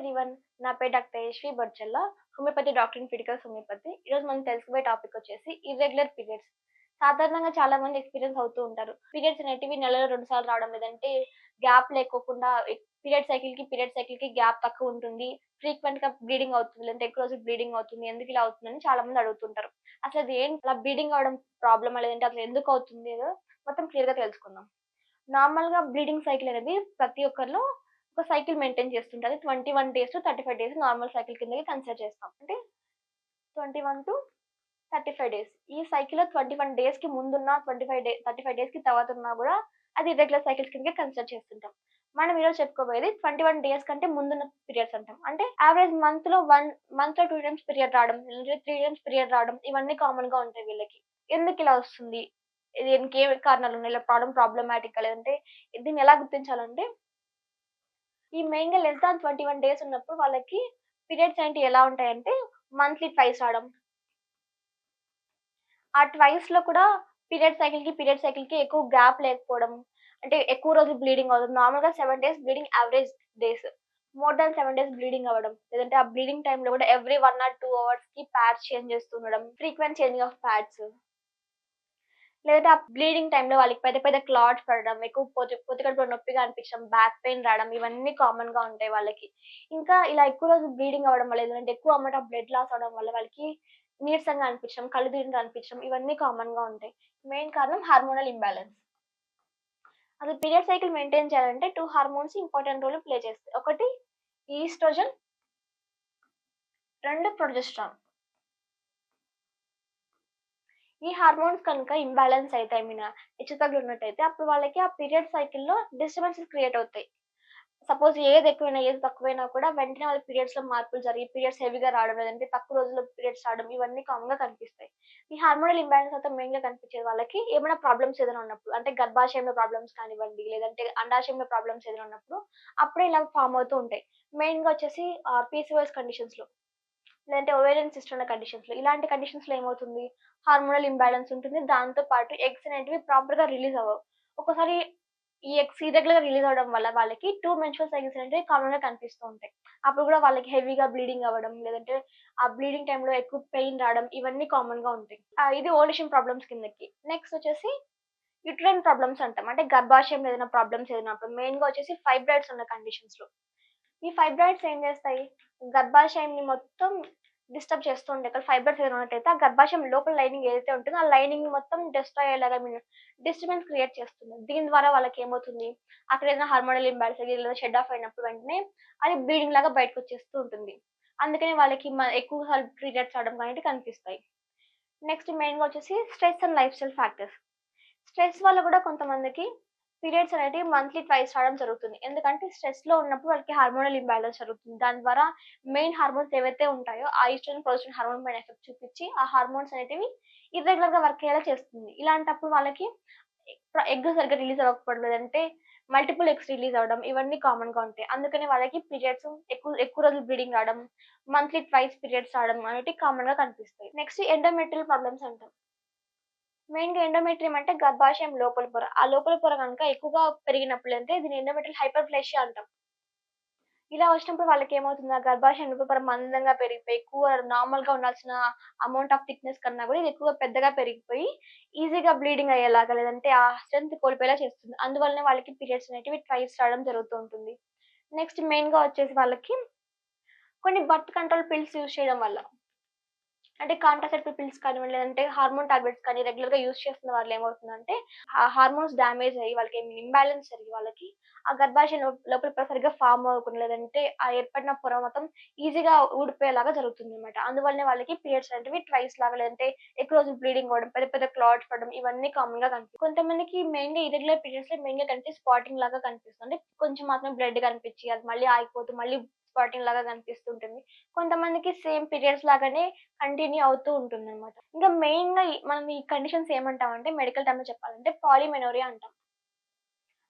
Everyone. నా పేరు doctor Yashvi Bodchella. Homeopathy doctor in critical homeopathy. ఈరోజు మనం తెలుసుకోబోయే టాపిక్ వచ్చేసి ఇర్రెగ్యులర్ పీరియడ్స్. సాధారణంగా చాలా మంది ఎక్స్‌పీరియన్స్ అవుతూ ఉంటారు. పీరియడ్స్ అనేటివి నెలలో 2 సార్లు రావడం, లేదంటే గ్యాప్ లేకోకుండా పీరియడ్ సైకిల్‌కి గ్యాప్ తక్కువ ఉంటుంది. ఫ్రీక్వెంట్‌గా బ్లీడింగ్ అవుతుంది. లేదంటే ఎక్కువ రోజులు బ్లీడింగ్ అవుతుంది. ఎందుకు ఇలా అవుతుందని చాలా మంది అడుగుతుంటారు. అసలు అది ఏంటి అలా బ్లీడింగ్ అవ్వడం ప్రాబ్లమా? లేదంటే అసలు ఎందుకు అవుతుంది? ఏదో మొత్తం క్లియర్‌గా తెలుసుకుందాం. నార్మల్‌గా బ్లీడింగ్ సైకిల్ అనేది ప్రతి ఒక్కరిలో ఒక సైకిల్ మెయింటైన్ చేస్తుంటది. 21 days to 35 days normal cycle కిందకి కన్సిడర్ చేస్తాం. అంటే 21-35 డేస్. ఈ సైకిల్‌లో 21 డేస్‌కి ముందున్న 35 డేస్‌కి తర్వాత ఉన్నా గూడా అది ఇర్రెగ్యులర్ సైకిల్స్ కిందకే కన్సిడర్ చేస్తుంటాం. మనం ఈరోజు చెప్పుకోబోయేది 21 డేస్ కంటే ముందున్న పీరియడ్స్ అంటాం. అంటే యావరేజ్ మంత్‌లో 2 టైమ్స్ పీరియడ్ రావడం, లేదంటే 3 టైమ్స్ పీరియడ్ రావడం ఇవన్నీ కామన్‌గా ఉంటాయి వీళ్ళకి. ఎందుకిలా వస్తుంది? దీనికి ఏ కారణాలున్నాయి? ఇలా ప్రాబ్లమాటికా? లేదంటే దీన్ని ఎలా గుర్తించాలంటే ఈ మెయిన్‌గా లెస్ థాన్ 21 డేస్ ఉన్నప్పుడు వాళ్ళకి పీరియడ్స్ అనేటివి ఎలా ఉంటాయంటే మంత్లీ ట్వైస్ రావడం. ఆ ట్వైస్‌లో కూడా పీరియడ్ సైకిల్‌కి ఎక్కువ గ్యాప్ లేకపోవడం. అంటే ఎక్కువ రోజులు బ్లీడింగ్ అవ్వడం. నార్మల్‌గా 7 days bleeding average days. More than 7 days bleeding అవ్వడం. లేదంటే ఆ బ్లీడింగ్ టైమ్‌లో కూడా ఎవ్రీ 1 ఆర్ 2 అవర్స్‌కి ప్యాడ్స్ చేంజ్ చేస్తూ ఉండడం. Frequent changing of pads. లేదంటే ఆ బ్లీడింగ్ టైమ్‌లో వాళ్ళకి పెద్ద పెద్ద క్లాట్స్ పడడం, ఎక్కువ పొత్తి కడుపులో నొప్పిగా అనిపించడం, బ్యాక్ పెయిన్ రావడం ఇవన్నీ కామన్‌గా ఉంటాయి వాళ్ళకి. ఇంకా ఇలా ఎక్కువ రోజులు బ్లీడింగ్ అవ్వడం వల్ల, లేదంటే ఎక్కువ అమౌంట్ ఆఫ్ బ్లడ్ లాస్ అవ్వడం వల్ల వాళ్ళకి నీరసంగా అనిపించడం, కళ్ళు తిరిగినట్టు అనిపించడం ఇవన్నీ కామన్‌గా ఉంటాయి. మెయిన్ కారణం హార్మోనల్ ఇంబాలెన్స్. అసలు పీరియడ్ సైకిల్ మెయింటైన్ చేయాలంటే 2 హార్మోన్స్ ఇంపార్టెంట్ రోల్ ప్లే చేస్తాయి. ఒకటి ఈస్ట్రోజన్, 2 ప్రొజెస్టరాన్. ఈ హార్మోన్స్ కనుక ఇంబాలెన్స్ అయితే హెచ్చుతగ్గులున్నట్టయితే అప్పుడు వాళ్ళకి ఆ పీరియడ్ సైకిల్‌లో డిస్టర్బెన్సెస్ క్రియేట్ అవుతాయి. సపోజ్ ఏది ఎక్కువైనా, ఏది తక్కువైనా కూడా వెంటనే వాళ్ళ పీరియడ్స్‌లో మార్పులు జరిగి పీరియడ్స్ హెవీగా రావడం, లేదంటే తక్కువ రోజుల్లో పీరియడ్స్ రావడం ఇవన్నీ కామన్‌గా కనిపిస్తాయి. ఈ హార్మోనల్ ఇంబాలెన్స్ అయితే మెయిన్‌గా కనిపించేది వాళ్ళకి ఏమైనా ప్రాబ్లమ్స్ ఏదైనా ఉన్నప్పుడు. అంటే గర్భాశయంలో ప్రాబ్లమ్స్ కానివ్వండి, లేదంటే అండాశయంలో ప్రాబ్లమ్స్ ఏదైనా ఉన్నప్పుడు అప్పుడే ఇలా ఫార్మ్ అవుతూ ఉంటాయి. మెయిన్‌గా వచ్చేసి పీసీఓఎస్ కండిషన్స్‌లో, లేదంటే ఒవేరియన్ సిస్ట్ ఉన్న కండిషన్స్‌లో. ఇలాంటి కండిషన్స్‌లో ఏమవుతుంది? హార్మోనల్ ఇంబాలెన్స్ ఉంటుంది. దాంతో పాటు ఎగ్స్ అనేటివి ప్రాపర్‌గా రిలీజ్ అవ్వవు. ఒక్కోసారి ఈ ఎగ్స్ ఇర్రెగ్యులర్‌గా రిలీజ్ అవ్వడం వల్ల వాళ్ళకి 2 మెన్స్ట్రువల్ సైకిల్స్ అనేటివి కామన్‌గా కనిపిస్తూ ఉంటాయి. అప్పుడు గూడా వాళ్ళకి హెవీగా బ్లీడింగ్ అవ్వడం, లేదంటే ఆ బ్లీడింగ్ టైమ్‌లో ఎక్కువ పెయిన్ రావడం ఇవన్నీ కామన్‌గా ఉంటాయి. ఇది ఓవల్యూషన్ ప్రాబ్లమ్స్ కిందకి. నెక్స్ట్ వచ్చేసి యుటరైన్ ప్రాబ్లమ్స్ అంటాం. అంటే గర్భాశయంలో ఏదైనా ప్రాబ్లమ్స్ ఏదైనా ఉన్నప్పుడు మెయిన్‌గా వచ్చేసి ఫైబ్రాయిడ్స్ ఉన్న కండిషన్స్‌లో. ఈ ఫైబ్రాయిడ్స్ ఏం చేస్తాయి? గర్భాశయంని మొత్తం డిస్టర్బ్ చేస్తూ ఉంటాయి. ఇక్కడ ఫైబ్రాయిడ్స్ ఏదైనా ఉన్నట్టయితే ఆ గర్భాశయం లోపల లైనింగ్ ఏదైతే ఉంటుందో ఆ లైనింగ్‌ని మొత్తం డెస్ట్రాయ్ అయ్యేలాగా డిస్టర్బెన్స్ క్రియేట్ చేస్తుంది. దీని ద్వారా వాళ్ళకేమవుతుంది? అక్కడ ఏదైనా హార్మోనల్ ఇంబాలెన్స్ లేదా షెడ్ ఆఫ్ అయినప్పుడు వెంటనే అది బ్లీడింగ్ లాగా బయటకొచ్చేస్తూ ఉంటుంది. అందుకని వాళ్ళకి ఎక్కువ సార్లు పీరియడ్స్ రావడం అనేటివి కనిపిస్తాయి. నెక్స్ట్ మెయిన్‌గా వచ్చేసి stress and life style factors. Stress వల్ల కూడా కొంతమందికి పీరియడ్స్ అనేటివి మంత్లీ ట్వైస్ రావడం జరుగుతుంది. ఎందుకంటే స్ట్రెస్‌లో ఉన్నప్పుడు వాళ్ళకి హార్మోనల్ ఇంబాలెన్స్ జరుగుతుంది. దాని ద్వారా మెయిన్ హార్మోన్స్ ఏవైతే ఉంటాయో ఆ ఈస్ట్రోజన్, ప్రొజెస్టెరాన్ హార్మోన్ పైన ఎఫెక్ట్ చూపించి ఆ హార్మోన్స్ అనేటివి ఇర్రెగ్యులర్‌గా వర్క్ అయ్యేలా చేస్తుంది. ఇలాంటప్పుడు వాళ్ళకి ఎగ్ సరిగ్గా రిలీజ్ అవ్వకపోవడం, లేదంటే మల్టిపుల్ ఎగ్స్ రిలీజ్ అవ్వడం ఇవన్నీ కామన్‌గా ఉంటాయి. అందుకని వాళ్ళకి పీరియడ్స్ ఎక్కువ ఎక్కువ రోజులు బ్లీడింగ్ రావడం, మంత్లీ ట్వైస్ పీరియడ్స్ రావడం అనేటివి కామన్‌గా కనిపిస్తాయి. నెక్స్ట్ ఎండోమెట్రియల్ ప్రాబ్లమ్స్ అంటాం. మెయిన్‌గా ఎండోమెట్రియం అంటే గర్భాశయం లోపల పొర. ఆ లోపల పొర గనుక ఎక్కువగా పెరిగినప్పుడు అంటే దీన్ని ఎండోమెట్రియల్ హైపర్‌ప్లేషియా అంటాం. ఇలా వచ్చినప్పుడు వాళ్ళకేమవుతుంది? ఆ గర్భాశయం లోపల పొర మందంగా పెరిగిపోయి, ఎక్కువ నార్మల్‌గా ఉండాల్సిన అమౌంట్ ఆఫ్ థిక్‌నెస్ కన్నా కూడా ఇది ఎక్కువగా పెద్దగా పెరిగిపోయి, ఈజీగా బ్లీడింగ్ అయ్యేలాగా, లేదంటే ఆ స్ట్రెంత్ కోల్పోయేలా చేస్తుంది. అందువల్లనే వాళ్ళకి పీరియడ్స్ అనేటివి ట్వైస్ రావడం జరుగుతూ ఉంటుంది. నెక్స్ట్ మెయిన్‌గా వచ్చేసి వాళ్ళకి కొన్ని బర్త్ కంట్రోల్ పిల్స్ యూజ్ చేయడం వల్ల. అంటే కాంట్రాసెప్టివ్ పిల్స్ కానివ్వండి, లేదంటే హార్మోన్ టాబ్లెట్స్ కానీ రెగ్యులర్‌గా యూజ్ చేస్తున్న వాళ్ళు ఏమవుతుందంటే, ఆ హార్మోన్స్ డామేజ్ అయ్యి వాళ్ళకి ఇంబాలెన్స్ జరిగి వాళ్ళకి ఆ గర్భాశయం లోపల పొర సరిగ్గా ఫార్మ్ అవ్వకుండా, లేదంటే ఆ ఏర్పడిన పొర మొత్తం ఈజీగా ఊడిపోయేలాగా జరుగుతుందనమాట. అందువల్లనే వాళ్ళకి పీరియడ్స్ అనేటివి ట్వైస్ లాగా, లేదంటే ఎక్కువ రోజులు బ్లీడింగ్ అవ్వడం, పెద్ద పెద్ద క్లాట్స్ పడడం ఇవన్నీ కామన్‌గా కనిపిస్తాయి. కొంతమందికి మెయిన్‌గా ఇర్రెగ్యులర్ పీరియడ్స్‌లో మెయిన్‌గా కనిపించేది స్పాటింగ్ లాగా కనిపిస్తుంది. అంటే కొంచెం మాత్రమే బ్లడ్ కనిపించి అది మళ్ళీ ఆగిపోతూ మళ్ళీ స్పాటింగ్ లాగా కనిపిస్తుంటుంది. కొంతమందికి సేమ్ పీరియడ్స్ లాగానే కంటిన్యూ అవుతూ ఉంటుందనమాట. ఇంకా మెయిన్‌గా మనం ఈ కండిషన్స్ ఏమంటామంటే మెడికల్ టర్మ్‌లో చెప్పాలంటే పాలిమెనోరియా అంటాం.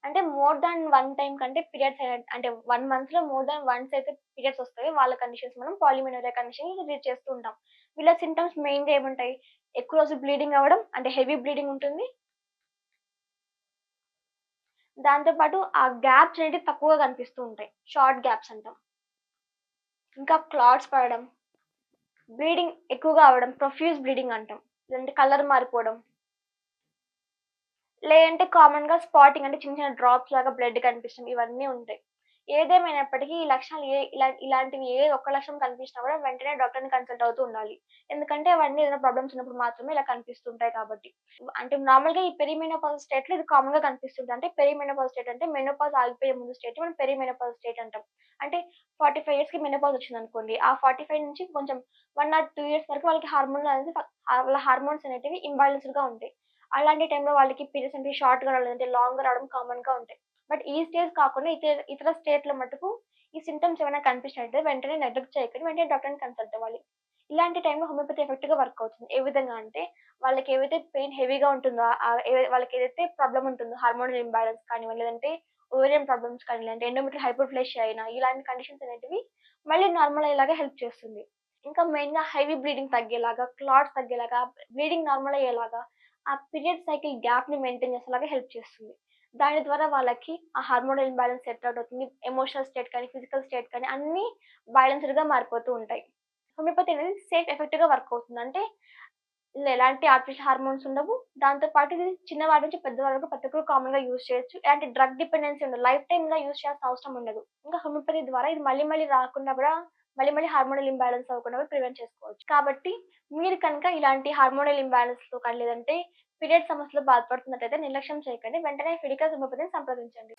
అంటే మోర్ థాన్ 1 టైమ్ కంటే పీరియడ్స్ అంటే 1 మంత్‌లో మోర్ థాన్ వన్స్ అయితే పీరియడ్స్ వస్తాయో వాళ్ళ కండిషన్స్ మనం పాలిమెనోరియా కండిషన్ ట్రీట్ చేస్తూ ఉంటాం. వీళ్ళ సింప్టమ్స్ మెయిన్‌గా ఏముంటాయి? ఎక్కువ రోజులు బ్లీడింగ్ అవ్వడం, అంటే హెవీ బ్లీడింగ్ ఉంటుంది. దాంతో పాటు ఆ గ్యాప్స్ అనేటివి తక్కువగా కనిపిస్తూ ఉంటాయి. షార్ట్ గ్యాప్స్ అంటాం. ఇంకా క్లాట్స్ పడడం, బ్లీడింగ్ ఎక్కువగా అవ్వడం, ప్రొఫ్యూజ్ బ్లీడింగ్ అంటాం. లేదంటే కలర్ మారిపోవడం, లేదంటే కామన్‌గా స్పాటింగ్ అంటే చిన్న చిన్న డ్రాప్స్ లాగా బ్లడ్ కనిపించడం ఇవన్నీ ఉంటాయి. ఏదేమైనప్పటికీ ఈ లక్షణాలు ఇలాంటివి ఏ ఒక్క లక్షణం కనిపించినా కూడా వెంటనే డాక్టర్‌ని కన్సల్ట్ అవుతూ ఉండాలి. ఎందుకంటే అవన్నీ ఏదైనా ప్రాబ్లమ్స్ ఉన్నప్పుడు మాత్రమే ఇలా కనిపిస్తుంటాయి కాబట్టి. అంటే నార్మల్‌గా ఈ పెరిమెనోపాజ్ స్టేట్‌లో ఇది కామన్‌గా కనిపిస్తుంది. అంటే పెరిమెనోపాజ్ స్టేట్ అంటే మెనోపాజ్ ఆగిపోయే ముందు స్టేట్ మనం పెరిమెనోపాజ్ స్టేట్ అంటాం. అంటే 45 ఇయర్స్‌కి మెనోపాజ్ వచ్చిందనుకోండి. ఆ 45 నుంచి కొంచెం 1 ఆర్ 2 ఇయర్స్ వరకు వాళ్ళకి హార్మోన్‌లు అనేది వాళ్ళ హార్మోన్స్ అనేటివి ఇంబాలెన్స్‌డ్‌గా ఉంటాయి. అలాంటి టైంలో వాళ్ళకి పీరియడ్స్ అనేవి షార్ట్‌గా రావడం లేదంటే లాంగ్‌గా రావడం కామన్‌గా ఉంటాయి. బట్ ఈ స్టేజ్ కాకుండా ఇతర స్టేట్‌లో మటుకు ఈ సింప్టమ్స్ ఏమైనా కనిపించినట్టయితే వెంటనే నెగ్లెక్ట్ చేయకండి. వెంటనే డాక్టర్‌ని కన్సల్ట్ అవ్వాలి. ఇలాంటి టైంలో హోమియోపతి ఎఫెక్టివ్‌గా వర్క్ అవుతుంది. ఏ విధంగా అంటే వాళ్ళకి ఏవైతే పెయిన్ హెవీగా ఉంటుందో వాళ్ళకి ఏదైతే ప్రాబ్లమ్ ఉంటుందో హార్మోనల్ ఇంబాలెన్స్ కానివ్వండి, లేదంటే ఓవేరియన్ ప్రాబ్లమ్స్ కానీ, లేదంటే ఎండోమెట్రియల్ హైపర్‌ప్లేషియా అయినా ఇలాంటి కండిషన్స్ అనేటివి మళ్ళీ నార్మల్ అయ్యేలాగా హెల్ప్ చేస్తుంది. ఇంకా మెయిన్‌గా హెవీ బ్లీడింగ్ తగ్గేలాగా, క్లాట్స్ తగ్గేలాగా, బ్లీడింగ్ నార్మల్ అయ్యేలాగా, ఆ పీరియడ్ సైకిల్ గ్యాప్‌ని మెయింటైన్ చేసేలాగా హెల్ప్ చేస్తుంది. దాని ద్వారా వాళ్ళకి ఆ హార్మోనల్ ఇంబాలెన్స్ సెట్ అవుట్ అవుతుంది. ఎమోషనల్ స్టేట్ కానీ, ఫిజికల్ స్టేట్ కానీ అన్నీ బ్యాలెన్స్‌డ్‌గా మారిపోతూ ఉంటాయి. హోమియోపతి అనేది సేఫ్ ఎఫెక్టివ్‌గా వర్క్ అవుతుంది. అంటే ఇందులో ఎలాంటి ఆర్టిఫిషియల్ హార్మోన్స్ ఉండవు. దాంతో పాటు ఇది చిన్నవాడి నుంచి పెద్దవాడి వరకు ప్రతి ఒక్కరు కామన్‌గా యూజ్ చేయొచ్చు. ఎలాంటి డ్రగ్ డిపెండెన్సీ ఉండదు. లైఫ్ టైమ్‌గా యూజ్ చేయాల్సిన అవసరం ఉండదు. ఇంకా హోమియోపతి ద్వారా ఇది మళ్ళీ మళ్ళీ రాకుండా కూడా మళ్ళీ హార్మోనల్ ఇంబాలెన్స్ అవ్వకుండా కూడా ప్రివెంట్ చేసుకోవచ్చు. కాబట్టి మీరు కనుక ఇలాంటి హార్మోనల్ ఇంబాలెన్స్‌తో కానీ లేదంటే పీరియడ్ సమస్యలతో బాధపడుతున్నట్టయితే నిర్లక్ష్యం చేయకండి. వెంటనే ఫిడికల్ హోమియోపతిని సంప్రదించండి.